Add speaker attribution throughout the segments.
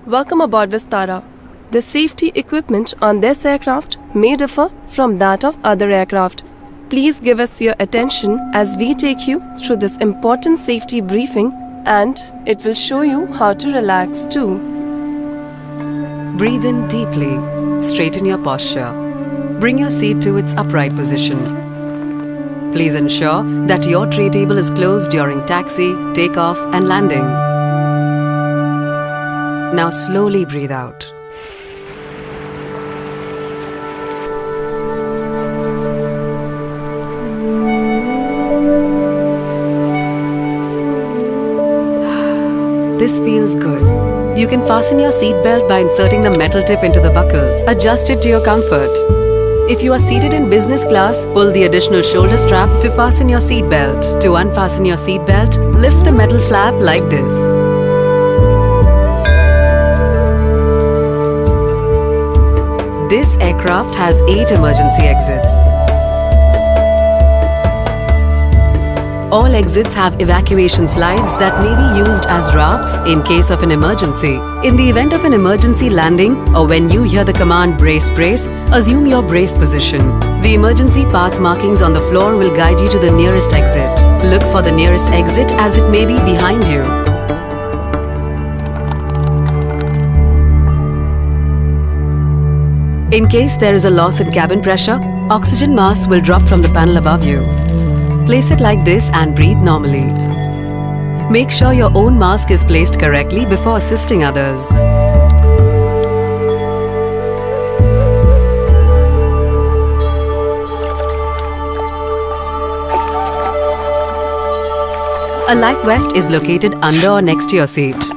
Speaker 1: Welcome aboard Vistara. The safety equipment on this aircraft may differ from that of other aircraft. Please give us your attention as we take you through this important safety briefing, and it will show you how to relax too.
Speaker 2: Breathe in deeply. Straighten your posture. Bring your seat to its upright position. Please ensure that your tray table is closed during taxi, takeoff, and landing. Now slowly breathe out. This feels good. You can fasten your seatbelt by inserting the metal tip into the buckle. Adjust it to your comfort. If you are seated in business class, pull the additional shoulder strap to fasten your seatbelt. To unfasten your seatbelt, lift the metal flap like this. This aircraft has 8 emergency exits. All exits have evacuation slides that may be used as rafts in case of an emergency. In the event of an emergency landing or when you hear the command brace brace, assume your brace position. The emergency path markings on the floor will guide you to the nearest exit. Look for the nearest exit as it may be behind you. In case there is a loss in cabin pressure, oxygen mask will drop from the panel above you. Place it like this and breathe normally. Make sure your own mask is placed correctly before assisting others. A life vest is located under or next to your seat.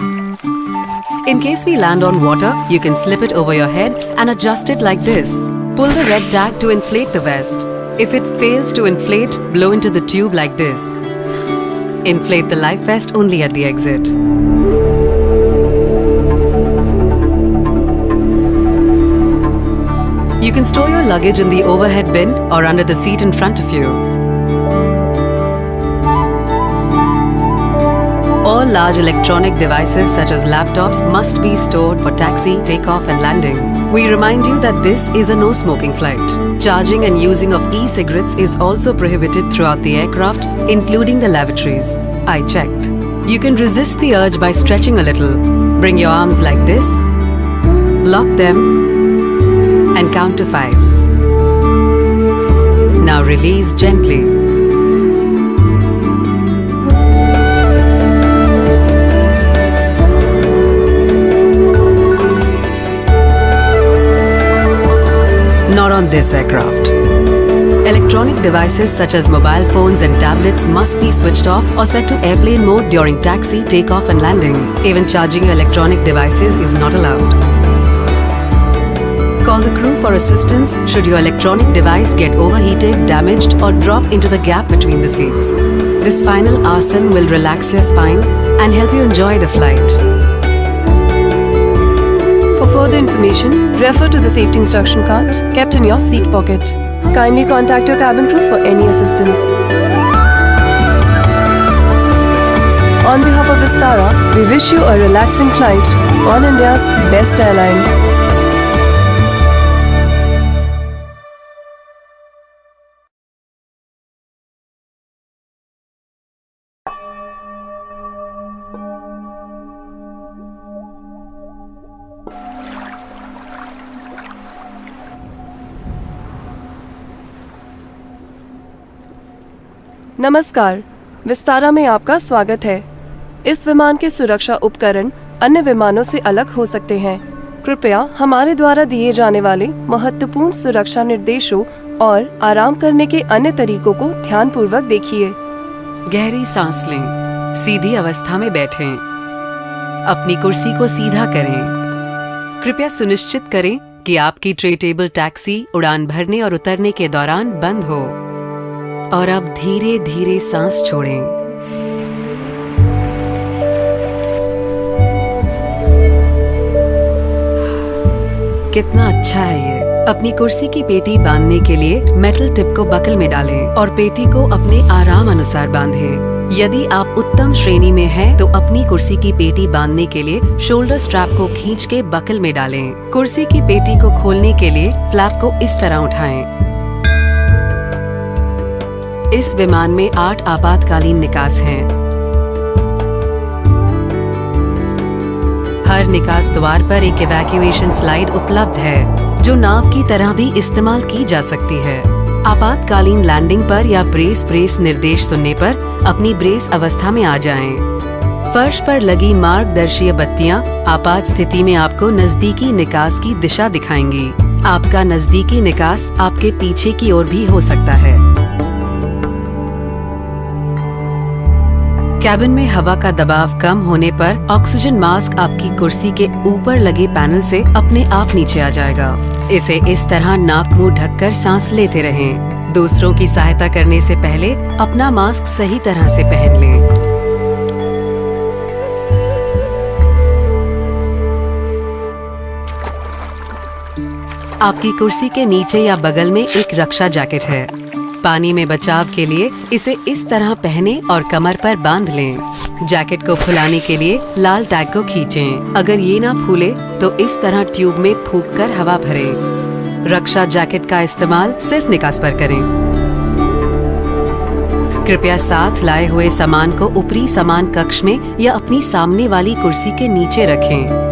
Speaker 2: In case we land on water, you can slip it over your head and adjust it like this. Pull the red tag to inflate the vest. If it fails to inflate, blow into the tube like this. Inflate the life vest only at the exit. You can store your luggage in the overhead bin or under the seat in front of you. All large electronic devices such as laptops must be stored for taxi, takeoff and landing. We remind you that this is a no-smoking flight. Charging and using of e-cigarettes is also prohibited throughout the aircraft, including the lavatories. I checked. You can resist the urge by stretching a little. Bring your arms like this, lock them and count to 5. Now release gently. Not on this aircraft. Electronic devices such as mobile phones and tablets must be switched off or set to airplane mode during taxi, takeoff and landing. Even charging your electronic devices is not allowed. Call the crew for assistance should your electronic device get overheated, damaged or drop into the gap between the seats. This final asana will relax your spine and help you enjoy the flight.
Speaker 1: For further information, refer to the safety instruction card kept in your seat pocket. Kindly contact your cabin crew for any assistance. On behalf of Vistara, we wish you a relaxing flight on India's best airline. नमस्कार, विस्तारा में आपका स्वागत है। इस विमान के सुरक्षा उपकरण अन्य विमानों से अलग हो सकते हैं। कृपया हमारे द्वारा दिए जाने वाले महत्वपूर्ण सुरक्षा निर्देशों और आराम करने के अन्य तरीकों को ध्यानपूर्वक देखिए।
Speaker 2: गहरी सांस लें। सीधी अवस्था में बैठें। अपनी कुर्सी को सीधा करें। कृपया सुनिश्चित करें कि आपकी ट्रे टेबल टैक्सी उड़ान भरने और उतरने के दौरान बंद हो। और अब धीरे धीरे सांस छोड़ें। कितना अच्छा है ये। अपनी कुर्सी की पेटी बांधने के लिए मेटल टिप को बकल में डालें और पेटी को अपने आराम अनुसार बांधें। यदि आप उत्तम श्रेणी में हैं, तो अपनी कुर्सी की पेटी बांधने के लिए शोल्डर स्ट्रैप को खींच के बकल में डालें। कुर्सी की पेटी को खोलने के लिए फ्लैप को इस तरह उठाएं। इस विमान में 8 आपातकालीन निकास हैं। हर निकास द्वार पर एक इवैक्यूएशन स्लाइड उपलब्ध है, जो नाव की तरह भी इस्तेमाल की जा सकती है। आपातकालीन लैंडिंग पर या ब्रेस निर्देश सुनने पर अपनी ब्रेस अवस्था में आ जाएं। फर्श पर लगी मार्गदर्शीय बत्तियां आपात स्थिति में आपको नजदीकी निकास की दिशा दिखाएंगी। आपका नजदीकी निकास आपके पीछे की ओर भी हो सकता है। कैबिन में हवा का दबाव कम होने पर ऑक्सीजन मास्क आपकी कुर्सी के ऊपर लगे पैनल से अपने आप नीचे आ जाएगा। इसे इस तरह नाक मुंह ढककर सांस लेते रहें। दूसरों की सहायता करने से पहले अपना मास्क सही तरह से पहन लें। आपकी कुर्सी के नीचे या बगल में एक रक्षा जैकेट है। पानी में बचाव के लिए इसे इस तरह पहने और कमर पर बांध लें। जैकेट को फुलाने के लिए लाल टैग को खींचें। अगर ये ना फूले तो इस तरह ट्यूब में फूंककर हवा भरें। रक्षा जैकेट का इस्तेमाल सिर्फ निकास पर करें। कृपया साथ लाए हुए सामान को ऊपरी सामान कक्ष में या अपनी सामने वाली कुर्सी के नीचे रखें।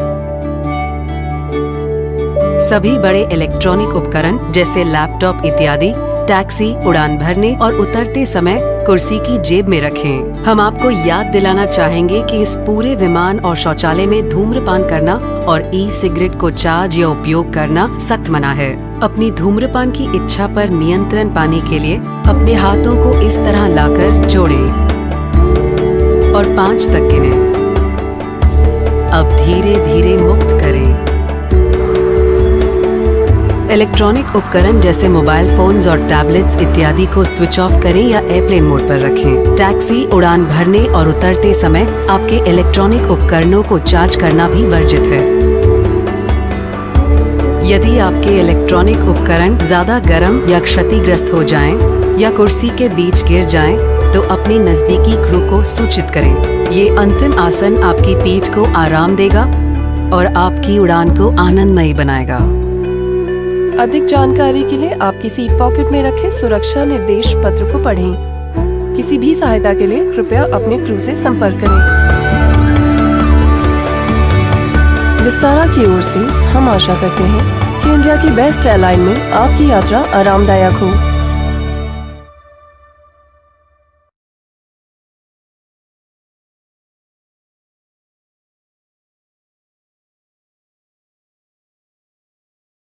Speaker 2: सभी बड़े इलेक्ट्रॉनिक उपकरण जैसे लैपटॉप इत्यादि टैक्सी, उड़ान भरने और उतरते समय कुर्सी की जेब में रखें। हम आपको याद दिलाना चाहेंगे कि इस पूरे विमान और शौचालय में धूम्रपान करना और ई-सिगरेट को चार्ज या उपयोग करना सख्त मना है। अपनी धूम्रपान की इच्छा पर नियंत्रण पाने के लिए अपने हाथों को इस तरह लाकर जोड़ें और 5 तक गिनें। अब धीरे धीरे मुक्त करें। इलेक्ट्रॉनिक उपकरण जैसे मोबाइल फोन्स और टैबलेट्स इत्यादि को स्विच ऑफ करें या एयरप्लेन मोड पर रखें। टैक्सी, उड़ान भरने और उतरते समय आपके इलेक्ट्रॉनिक उपकरणों को चार्ज करना भी वर्जित है। यदि आपके इलेक्ट्रॉनिक उपकरण ज्यादा गर्म या क्षतिग्रस्त हो जाएं या कुर्सी के बीच गिर जाएं, तो अपने नजदीकी क्रू को सूचित करें। ये अंतिम आसन आपकी पीठ को आराम देगा और आपकी उड़ान को आनंदमयी बनाएगा।
Speaker 1: अधिक जानकारी के लिए आपकी सीट पॉकेट में रखे सुरक्षा निर्देश पत्र को पढ़ें। किसी भी सहायता के लिए कृपया अपने क्रू से संपर्क करें। विस्तारा की ओर से हम आशा करते हैं कि इंडिया की बेस्ट एयरलाइन में आपकी यात्रा आरामदायक हो।